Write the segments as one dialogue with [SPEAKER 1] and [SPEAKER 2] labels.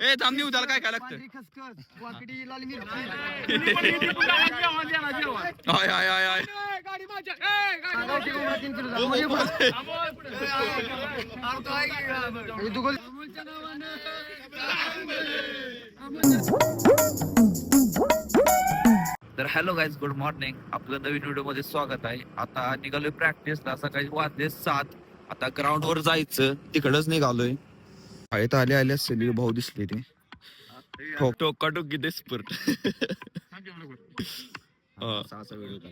[SPEAKER 1] ए थांब निवदाला काय काय लागतं हाय हाय हाय हाय तर हॅलो गाईज गुड मॉर्निंग. आपलं नवीन व्हिडिओ मध्ये स्वागत आहे. आता निघालोय प्रॅक्टिसला. सकाळी वाजले 7. आता ग्राउंड वर जायचं, तिकडच निघालोय. शाळेत आले असेल भाऊ दिसले ते टोका टोकी डेस्पर्ट. व्हिडिओ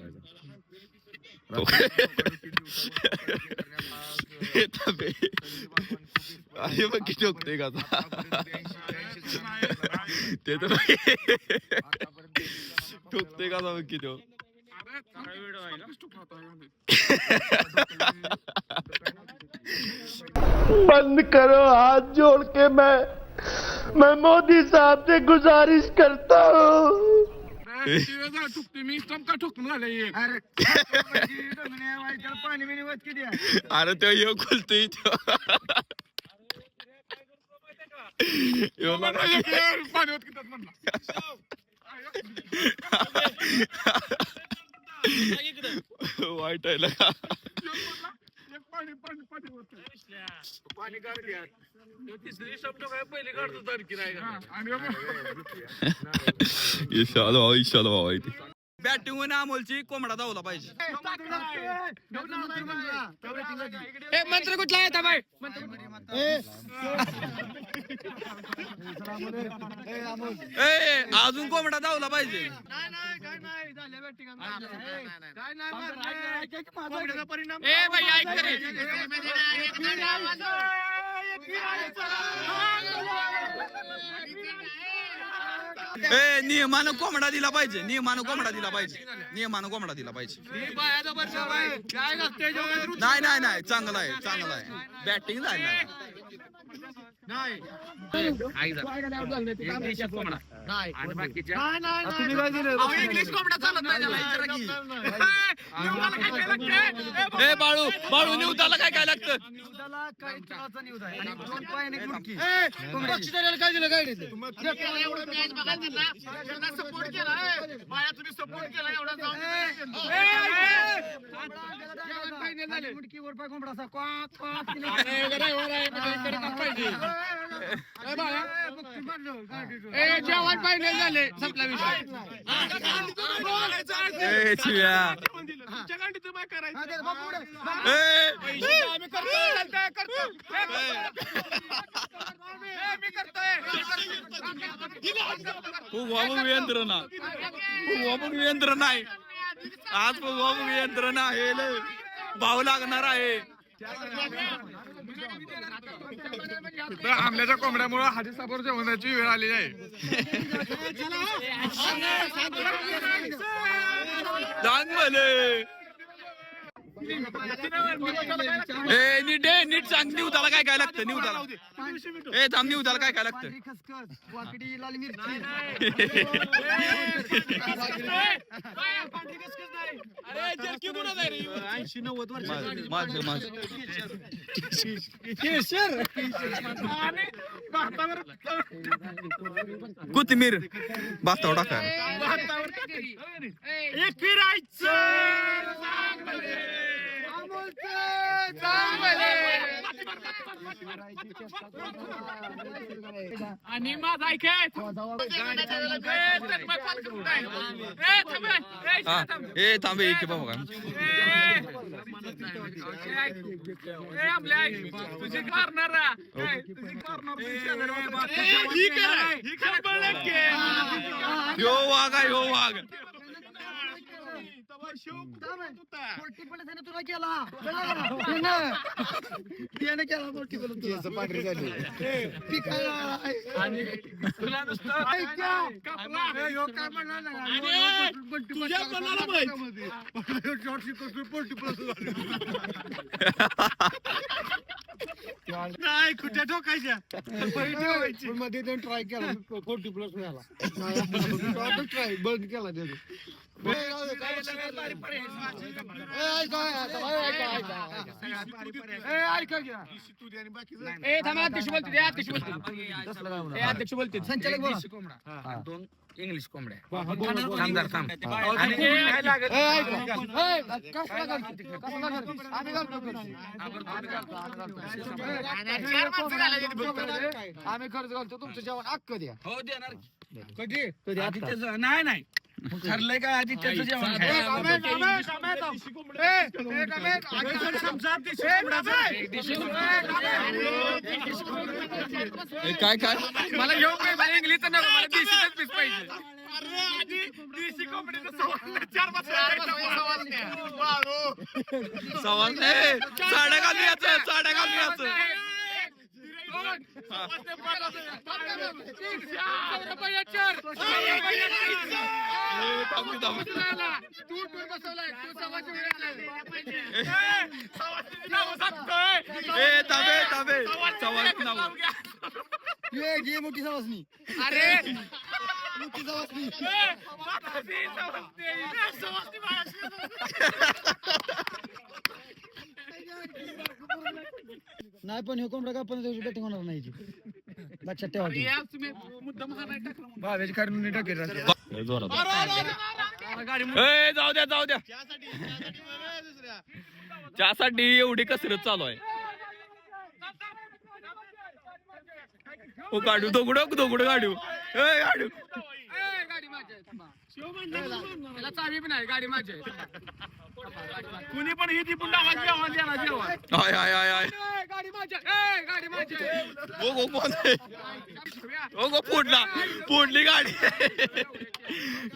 [SPEAKER 1] अरे बघ किती टोकते का ते तर ठोकते का बघ किती
[SPEAKER 2] बंद करो हाथ जोड़ के मैं मोदी साहब से गुजारिश करता हूँ.
[SPEAKER 1] अरे तो यो खोलतोय वाईट आहे लगा. ईशाल भाऊ आहे ते. बॅटिंग वर अमोलची कोंबडा धावला पाहिजे. मंत्र कुठला येता बाय अजून कोंबडा धावला पाहिजे. नियमानं कोंबडा दिला पाहिजे. नियमानं कोंबडा दिला पाहिजे. नियमानं कोंबडा दिला पाहिजे. नाही नाही नाही चांगला आहे चांगला आहे. बॅटिंग झाली बाळू बाळू निवताला काय काय लागतं. काय दिलं काय सपोर्ट केला तुम्ही सपोर्ट केला जेवण पाहिजे झाले संपला विषय. यंत्र नाही आज यंत्र आहे भाव लागणार आहे. आंब्याच्या कोंबड्यामुळे हाजीसाबोर जेवणाची वेळ आली आहे. नीट सांग निवताला काय काय लागतं. निवताला थांब निवताला काय काय लागतं. कोथिंबीर भातावर टाका. आणि माझा थांबे की बाबा तुझी मारणार यो वाघ आहे. यो वाघ तुला केला नाही कुठे ठोकायच्या मध्ये ट्राय केला 40+ मिळाला. ट्राय बंद केला.
[SPEAKER 3] अध्यक्ष बोलते संचालक बोला. 2 इंग्लिश कोंबड्या आमदार थांब आणि
[SPEAKER 4] आम्ही खर्च घालतो तुमचं जेवण अक्क द्या.
[SPEAKER 3] हो देणार कधी कधी आदित्यचं नाही ठरलंय का आदित्यचं जेवण
[SPEAKER 1] काय काय
[SPEAKER 4] मला घेऊन काय मला इंग्लिश तर नको मला देशीच पीस पाहिजे.
[SPEAKER 1] सवाल नाही साड्या घालून याचं साड्या घालून याचं थांबे
[SPEAKER 4] मोठी सवासनी मोठी सवासनी नाही पण हे कोंबडा का 15 दिवशी बॅटिंग होणार नाही लक्षात ठेवा. भावेश काढून टाकेल
[SPEAKER 1] जाऊ द्या त्यासाठी एवढी कसरत चालू आहे. हो काढू दोघडं काढू काढू
[SPEAKER 4] गाडी माझी त्याला चावी पण आहे. गाडी माझी कुणी पण ही ती पुन्हा जेवण
[SPEAKER 1] हाय
[SPEAKER 4] गाडी माझी गाडी माझी
[SPEAKER 1] हो कोण हो फोडली गाडी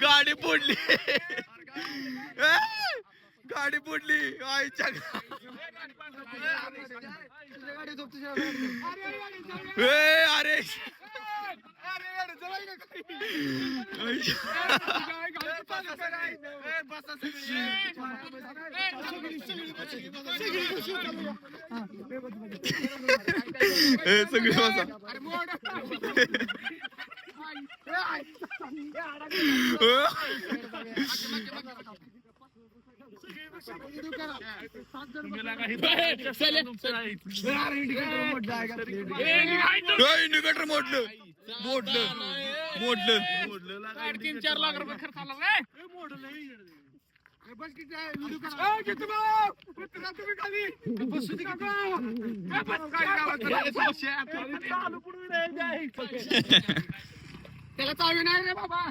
[SPEAKER 1] गाडी फोडली गाडी फोडली आईच्या अरे सगळे बसा इंडिकेटर मोडलं
[SPEAKER 4] 3-4 लाख रुपये खर्च आला. त्याला चावी नाही रे बाबा.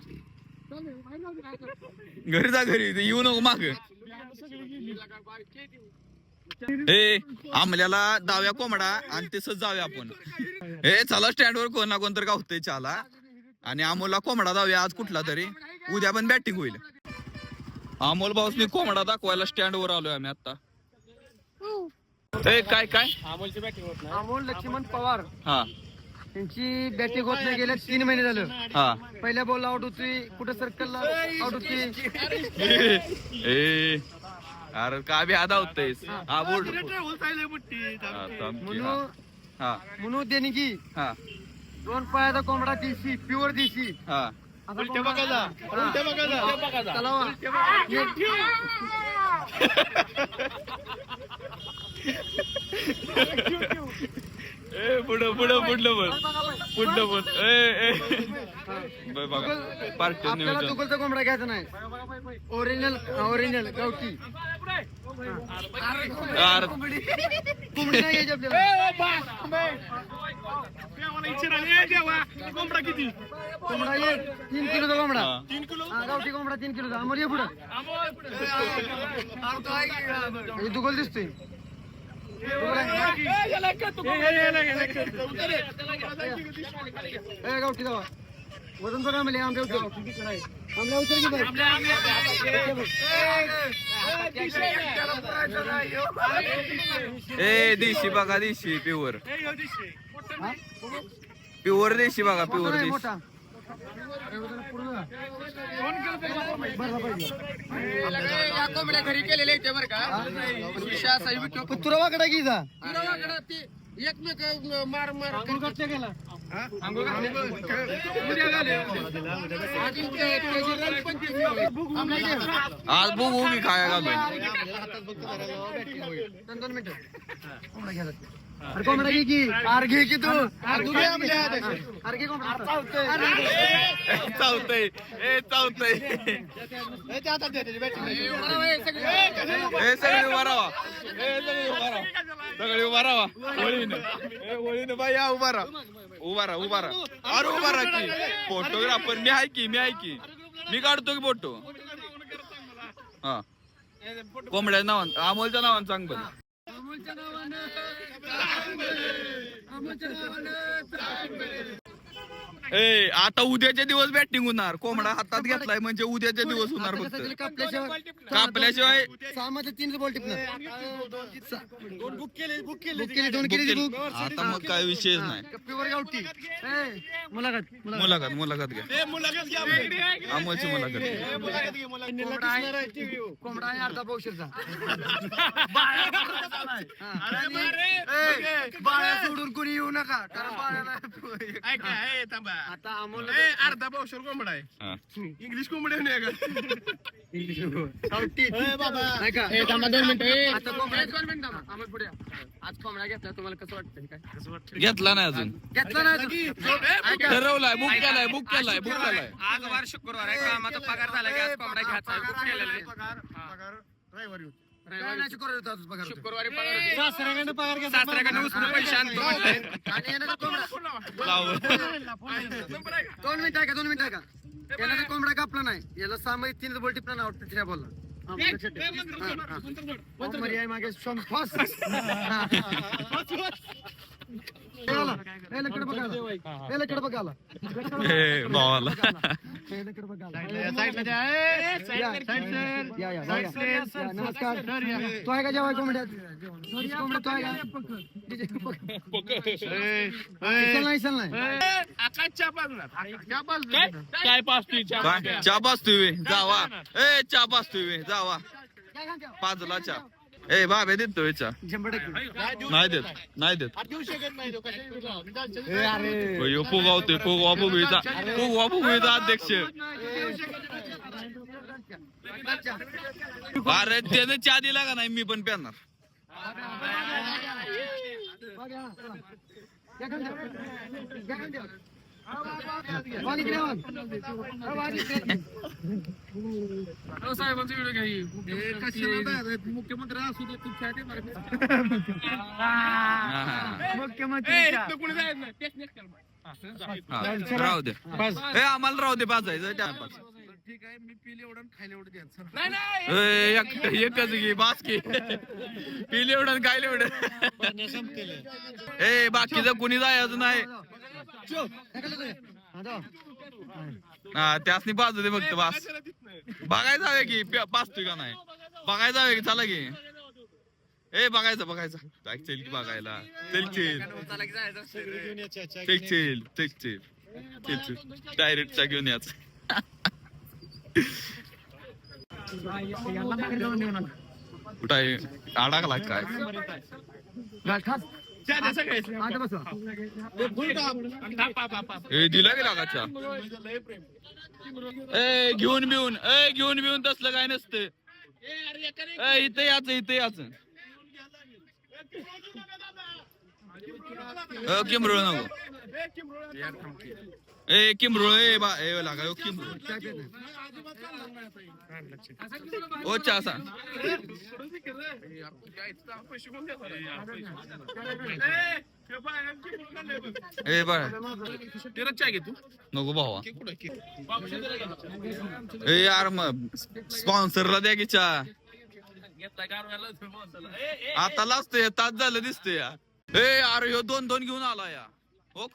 [SPEAKER 1] घरी जा घरी येऊ नको माग आमल्याला दाव्या कोंबडा आणि तसंच जाऊया आपण. चला स्टँडवर कोण ना कोण तर गावतंय चला आणि अमोलला कोंबडा दाव्या आज कुठला तरी उद्या पण बॅटिंग होईल. अमोल भाऊसनी कोंबडा दाखवायला स्टँडवर आलोय आम्ही आता. काय
[SPEAKER 4] अमोलची बॅटिंग होत नाही. अमोल लक्ष्मण पवार
[SPEAKER 1] हा
[SPEAKER 4] त्यांची बॅटिंग होत नाही गेल्या 3 महिने झालं.
[SPEAKER 1] हा
[SPEAKER 4] पहिल्या बॉल आउट होती कुठं सर्कलला आउट होती.
[SPEAKER 1] अरे का बी आधा होतेस हा बोल
[SPEAKER 4] म्हणून त्यांनी की
[SPEAKER 1] हा
[SPEAKER 4] 2 पायाचा कोंबडा देशी प्युअर देशी
[SPEAKER 1] हा पुढं
[SPEAKER 4] आपल्याला दुगलचा कोंबडा घ्यायचा नाही. ओरिजिनल गावठी कोंबडी नाही घ्यायची आपल्याला. कोंबडा किती? कोंबडा 3 किलोचा कोंबडा. 3 किलो गावठी कोंबडा 3 किलोचा. अमोल ये पुढं दुगल दिसतोय. गावठी जावा वजन बघा मला आंब्या
[SPEAKER 1] देशी बघा देशी प्युअर देशी बघा प्युअर देशी.
[SPEAKER 4] कोंबड्या घरी केलेले आहेत बरं का. तुरावाकडे की जा एकमेक मार गेला
[SPEAKER 1] आज बघू की काय घालूय चावतय चावतय सगळे उभा राहा सगळे उभा राहा वळीनं बाई या उभा राहा अरे उभा राहा की फोटोग्राफर मी आहे की मी काढतो की फोटो हा कोंबड्या नावान अमोलच्या नावान सांग बरं ए आता उद्याचे दिवस बॅटिंग होणार कोंबडा हातात घेतलाय म्हणजे उद्याचे दिवस होणार फक्त कापल्याशिवाय आता मग काय विषयच नाही मुलाखत घ्या अमोलची मुलाखत
[SPEAKER 3] कोंबडा आहे अर्धा पावशेरचा बाळ्या सोडून कोणी येऊ नका कारण बाळ्याला
[SPEAKER 4] आता अमोल अर्धा पावशेर कोंबडा आहे इंग्लिश कोंबडा नाही का
[SPEAKER 3] आज कोंबडा घेतला तुम्हाला कसं वाटतं काय
[SPEAKER 1] घेतला नाही अजून ठरवलाय बुक केलाय
[SPEAKER 3] आज वार शुक्रवार आहे कामाचा पगार झाला की आज कोंबडा घ्यायचा बुक केलेला आहे शुक्रवारी सासऱ्याकडे उचलून पैसे आणतो म्हटलंय. दोन मिनिट का याला कोंबडा कापला नाही याला सामायिक 3 बोल टिपला आवडतं तिला बोलला मागे बघाला
[SPEAKER 1] भावाला
[SPEAKER 3] नमस्कार तो आहे का जेव्हा कोंबड्यात तो आहे
[SPEAKER 4] काय पाचतोय
[SPEAKER 1] चहा पाचतोय जावा चहा पाचतोय जावा पाचला चहा ए बाबे देतोय चहा
[SPEAKER 3] 100%
[SPEAKER 1] नाही देत
[SPEAKER 4] देऊ शकत नाही तो
[SPEAKER 1] फुगावतोय फुगवा अध्यक्ष अरे त्याने चहा दिला का नाही मी पण प्याणार
[SPEAKER 4] साहेबांचा व्हिडिओ घ्या मुख्यमंत्री असू दे तू खेळते
[SPEAKER 1] राहू दे आम्हाला राहू दे पाचायचं
[SPEAKER 4] ठीक आहे मी पिले एवढं खायला एवढं द्यायचं
[SPEAKER 1] एकच घे बास की पिले एवढं खायला एवढं ए बाकीचं कुणी जायचं नाही त्यासनी बाजू दे फक्त बास बघायचं हवे की पाचतोय का नाही बघायचं हवे की चला की ए बघायचं चल की बघायला चल डायरेक्ट चा घेऊन याच कुठं आहे अडकला काय दिला गेला का चहा घेऊन बिऊन तसलं काय नसतं इथे याच किमरुळ नको किमरुळ लागा किमरुळ ओ चहा सांग
[SPEAKER 4] चहा घे तू
[SPEAKER 1] नको भावा यार मग स्पॉन्सरला द्या की चहा आता लाजतोय तास झालं दिसतोय या अरे ह्यो 2 घेऊन आला या हो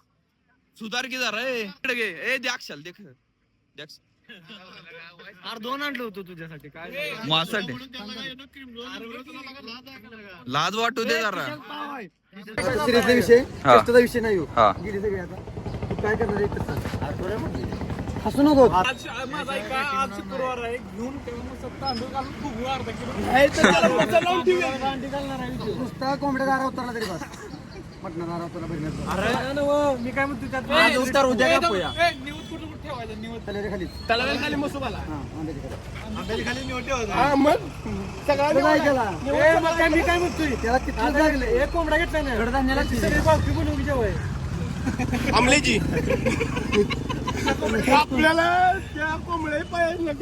[SPEAKER 1] सुधार की जरा ए द्याक्षाल देख
[SPEAKER 3] अरे 2 आणलं होतं तुझ्यासाठी काय
[SPEAKER 1] माझ्यासाठी लाज वाटू दे जरा
[SPEAKER 3] विषय नाही गेली सगळी आता काय करणार हसू नको
[SPEAKER 4] आज शुक्रवार आहे घेऊन
[SPEAKER 3] नुसता कोंबड्या दारा उतरला तरी बस मी काय म्हणतो त्यात उद्या कापूया. तलावाला खाली मसुबाला मी काय म्हणतोय त्याला कोंबडा घेतला नाही कडधान्याला सगळी पावती बनवून जेवाय
[SPEAKER 2] आमलेची आपल्याला त्या कोंबड्या पाहिजे